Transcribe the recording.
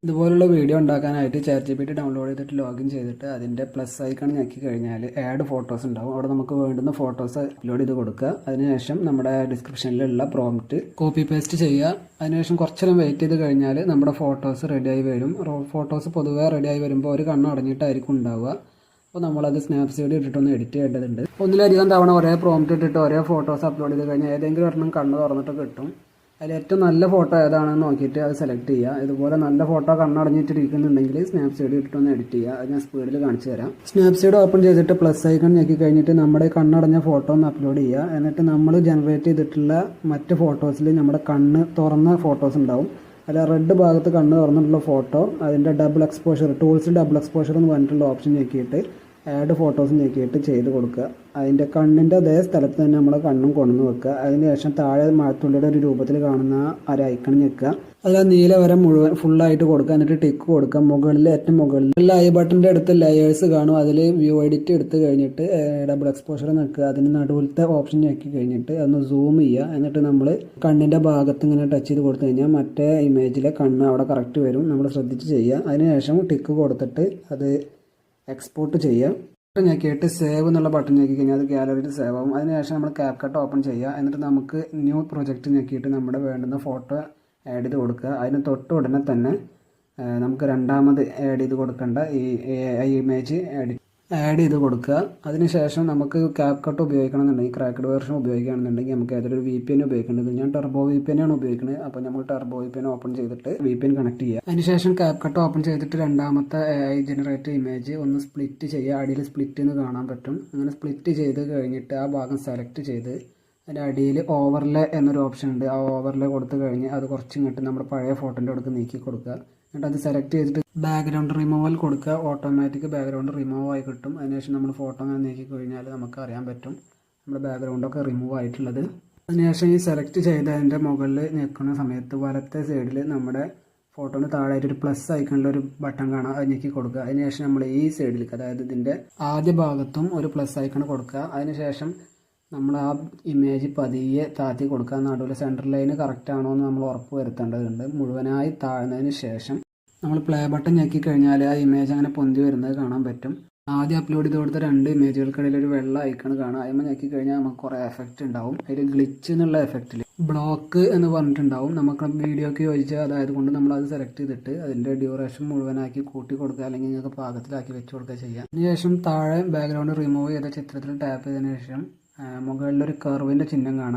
ഇതുപോലുള്ള വീഡിയോ ഉണ്ടാക്കാനായിട്ട് ChatGPT download ചെയ്തിട്ട് ലോഗിൻ ചെയ്തിട്ട് അതിൻ്റെ പ്ലസ് ഐക്കൺ ഞെക്കി കഴിഞ്ഞാൽ ആഡ് ഫോട്ടോസ് ഉണ്ടാവും. അവിടെ നമുക്ക് വേണ്ടുന്ന ഫോട്ടോസ് അപ്ലോഡ് ചെയ്ത് കൊടുക്കുക. അതിനുശേഷം നമ്മുടെ ഡിസ്ക്രിപ്ഷനിലുള്ള പ്രോംപ്റ്റ് കോപ്പി പേസ്റ്റ് ചെയ്യുക. അതിനുശേഷം കുറച്ചേരം വെയിറ്റ് ചെയ്ത് കഴിഞ്ഞാൽ നമ്മുടെ ഫോട്ടോസ് റെഡിയായി വരും. ഫോട്ടോസ് പൊതുവേ റെഡിയായി വരുമ്പോൾ ഒരു കണ്ണ് അടഞ്ഞിട്ടായിരിക്കും ഉണ്ടാവുക. അപ്പോൾ നമ്മളത് സ്നാപ്സീഡ് ഇട്ടിട്ടൊന്ന് എഡിറ്റ് ചെയ്യേണ്ടതുണ്ട്. ഒന്നിലധികം തവണ ഒരേ പ്രോംപ്റ്റ് ഇട്ടിട്ട് ഒരേ ഫോട്ടോസ് അപ്ലോഡ് ചെയ്ത് കഴിഞ്ഞാൽ ഏതെങ്കിലും ഒരെണ്ണം കണ്ണ് തുറന്നിട്ട് കിട്ടും. അതിൽ ഏറ്റവും നല്ല ഫോട്ടോ ഏതാണെന്ന് നോക്കിയിട്ട് അത് സെലക്ട് ചെയ്യുക. ഇതുപോലെ നല്ല ഫോട്ടോ കണ്ണടഞ്ഞിട്ടിരിക്കുന്നുണ്ടെങ്കിൽ സ്നാപ്സീഡ് ഇട്ടിട്ടൊന്ന് എഡിറ്റ് ചെയ്യുക. അത് ഞാൻ സ്പീഡിൽ കാണിച്ചു തരാം. സ്നാപ്സീഡ് ഓപ്പൺ ചെയ്തിട്ട് പ്ലസ് ഐക്കൺ ഞെക്കി കഴിഞ്ഞിട്ട് നമ്മുടെ കണ്ണടഞ്ഞ ഫോട്ടോ ഒന്ന് അപ്ലോഡ് ചെയ്യുക. എന്നിട്ട് നമ്മൾ ജനറേറ്റ് ചെയ്തിട്ടുള്ള മറ്റ് ഫോട്ടോസിൽ നമ്മുടെ കണ്ണ് തുറന്ന ഫോട്ടോസ് ഉണ്ടാവും. അല്ല റെഡ് ഭാഗത്ത് കണ്ണ് തുറന്നിട്ടുള്ള ഫോട്ടോ അതിൻ്റെ ഡബിൾ എക്സ്പോഷർ ടൂൾസിൽ ഡബിൾ എക്സ്പോഷർ എന്ന് പറഞ്ഞിട്ടുള്ള ഓപ്ഷൻ ഞെക്കിയിട്ട് ആഡ് ഫോട്ടോസ് ഞെക്കിയിട്ട് ചെയ്ത് കൊടുക്കുക. അതിൻ്റെ കണ്ണിൻ്റെ അതേ സ്ഥലത്ത് തന്നെ നമ്മൾ കണ്ണും കൊണ്ടു വെക്കുക. അതിന് ശേഷം താഴെ മഴത്തുള്ളിയുടെ ഒരു രൂപത്തിൽ കാണുന്ന ഒരു ഐക്കൺ ഞെക്കുക. അതിൽ ആ നീല വര മുഴുവൻ ഫുള്ളായിട്ട് കൊടുക്കുക. എന്നിട്ട് ടിക്ക് കൊടുക്കുക. മുകളിൽ ഏറ്റവും മുകളിൽ ഐ ബട്ടൻ്റെ അടുത്ത് ലെയേഴ്സ് കാണും. അതിൽ വ്യൂ എഡിറ്റ് എടുത്ത് കഴിഞ്ഞിട്ട് ഡബിൾ എക്സ്പോഷർ നിൽക്കുക. അതിന് നടുവിലത്തെ ഓപ്ഷൻ ഞെക്കി കഴിഞ്ഞിട്ട് അതൊന്ന് സൂം ചെയ്യുക. എന്നിട്ട് നമ്മൾ കണ്ണിൻ്റെ ഭാഗത്ത് ഇങ്ങനെ ടച്ച് ചെയ്ത് കൊടുത്തു കഴിഞ്ഞാൽ മറ്റേ ഇമേജിലെ കണ്ണ് അവിടെ കറക്റ്റ് വരും. നമ്മൾ ശ്രദ്ധിച്ച് ചെയ്യുക. അതിനുശേഷം ടിക്ക് കൊടുത്തിട്ട് അത് എക്സ്പോർട്ട് ചെയ്യുക. ഞെക്കിയിട്ട് സേവ് എന്നുള്ള ബട്ടൺ ഞെക്കി കഴിഞ്ഞാൽ അത് ഗാലറിയിൽ സേവ് ആവും. അതിനുശേഷം നമ്മൾ CapCut ഓപ്പൺ ചെയ്യുക. എന്നിട്ട് നമുക്ക് ന്യൂ പ്രൊജക്റ്റ് ഞെക്കിയിട്ട് നമ്മുടെ വേണ്ടുന്ന ഫോട്ടോ ആഡ് ചെയ്ത് കൊടുക്കുക. അതിന് തൊട്ട് ഉടനെ തന്നെ നമുക്ക് രണ്ടാമത് ആഡ് ചെയ്ത് കൊടുക്കേണ്ട ഈ ഇമേജ് ആഡ് ചെയ്ത് കൊടുക്കുക. അതിനുശേഷം നമുക്ക് CapCut ഉപയോഗിക്കണമെന്നുണ്ടെങ്കിൽ ക്രാക്ക്ഡ് വേർഷൻ ഉപയോഗിക്കുകയാണെന്നുണ്ടെങ്കിൽ നമുക്ക് ഏതൊരു VPN ഉപയോഗിക്കേണ്ടത്. ഞാൻ ടർബോ VPN ആണ് ഉപയോഗിക്കുന്നത്. അപ്പോൾ നമ്മൾ ടർബോ VPN ഓപ്പൺ ചെയ്തിട്ട് VPN കണക്ട് ചെയ്യുക. അതിനുശേഷം CapCut ഓപ്പൺ ചെയ്തിട്ട് രണ്ടാമത്തെ AI ജനറേറ്റ് ഇമേജ് ഒന്ന് സ്പ്ലിറ്റ് ചെയ്യുക. അടിയിൽ സ്പ്ലിറ്റ് എന്ന് കാണാൻ പറ്റും. അങ്ങനെ സ്പ്ലിറ്റ് ചെയ്ത് കഴിഞ്ഞിട്ട് ആ ഭാഗം സെലക്ട് ചെയ്ത് അതിൻ്റെ അടിയിൽ ഓവർലേ എന്നൊരു ഓപ്ഷൻ ഉണ്ട്. ആ ഓവർലേ കൊടുത്തു കഴിഞ്ഞ് അത് കുറച്ച് ഇങ്ങോട്ട് നമ്മുടെ പഴയ ഫോട്ടോൻ്റെ അടുത്ത് നീക്കി കൊടുക്കുക. എന്നിട്ട് അത് സെലക്ട് ചെയ്തിട്ട് ബാക്ക്ഗ്രൗണ്ട് റിമൂവൽ കൊടുക്കുക. ഓട്ടോമാറ്റിക് ബാക്ക്ഗ്രൗണ്ട് റിമൂവ് ആയി കിട്ടും. അതിനുശേഷം നമ്മൾ ഫോട്ടോ അങ്ങനെ നീക്കി കഴിഞ്ഞാൽ നമുക്ക് അറിയാൻ പറ്റും നമ്മുടെ ബാക്ക്ഗ്രൗണ്ടൊക്കെ റിമൂവ് ആയിട്ടുള്ളത്. അതിനുശേഷം ഈ സെലക്ട് ചെയ്തതിൻ്റെ മുകളിൽ നിൽക്കുന്ന സമയത്ത് വലത്തെ സൈഡിൽ നമ്മുടെ ഫോട്ടോന് താഴെയായിട്ട് ഒരു പ്ലസ് ഐക്കണിലൊരു ബട്ടൺ കാണാം. അത് ഞെക്കി കൊടുക്കുക. അതിനുശേഷം നമ്മൾ ഈ സൈഡിലേക്ക് അതായത് ഇതിൻ്റെ ആദ്യ ഭാഗത്തും ഒരു പ്ലസ് ഐക്കൺ കൊടുക്കുക. അതിനുശേഷം നമ്മൾ ആ ഇമേജ് പതിയെ താത്തി കൊടുക്കുക. നടുവിൽ സെൻറ്റർ ലൈന് കറക്റ്റ് ആണോ എന്ന് നമ്മൾ ഉറപ്പ് വരുത്തേണ്ടതുണ്ട്. മുഴുവനായി താഴ്ന്നതിന് ശേഷം നമ്മൾ പ്ലേ ബട്ടൺ ഞെക്കി കഴിഞ്ഞാൽ ആ ഇമേജ് അങ്ങനെ പൊന്തി വരുന്നത് കാണാൻ പറ്റും. ആദ്യം അപ്ലോഡ് ചെയ്ത് കൊടുത്ത രണ്ട് ഇമേജുകൾക്കിടയിൽ ഒരു വെള്ള ഐക്കൺ കാണാം. അതിന് ഞെക്കി കഴിഞ്ഞാൽ നമുക്ക് കുറേ എഫക്റ്റ് ഉണ്ടാവും. അതിൽ ഗ്ലിച്ച് എന്നുള്ള എഫക്റ്റിൽ ബ്ലോക്ക് എന്ന് പറഞ്ഞിട്ടുണ്ടാവും. നമുക്ക് വീഡിയോക്ക് യോജിച്ച അതായത് കൊണ്ട് നമ്മൾ അത് സെലക്ട് ചെയ്തിട്ട് അതിൻ്റെ ഡ്യൂറേഷൻ മുഴുവനാക്കി കൂട്ടി കൊടുക്കുക, അല്ലെങ്കിൽ നിങ്ങൾക്ക് പാകത്തിലാക്കി വെച്ച് കൊടുക്കുക ചെയ്യാം. അതിനുശേഷം താഴെ ബാക്ക്ഗ്രൗണ്ട് റിമൂവ് ചെയ്ത ചിത്രത്തിൽ ടാപ്പ് ചെയ്തതിനു ശേഷം മുകളിലൊരു കർവിൻ്റെ ചിഹ്നം കാണാം.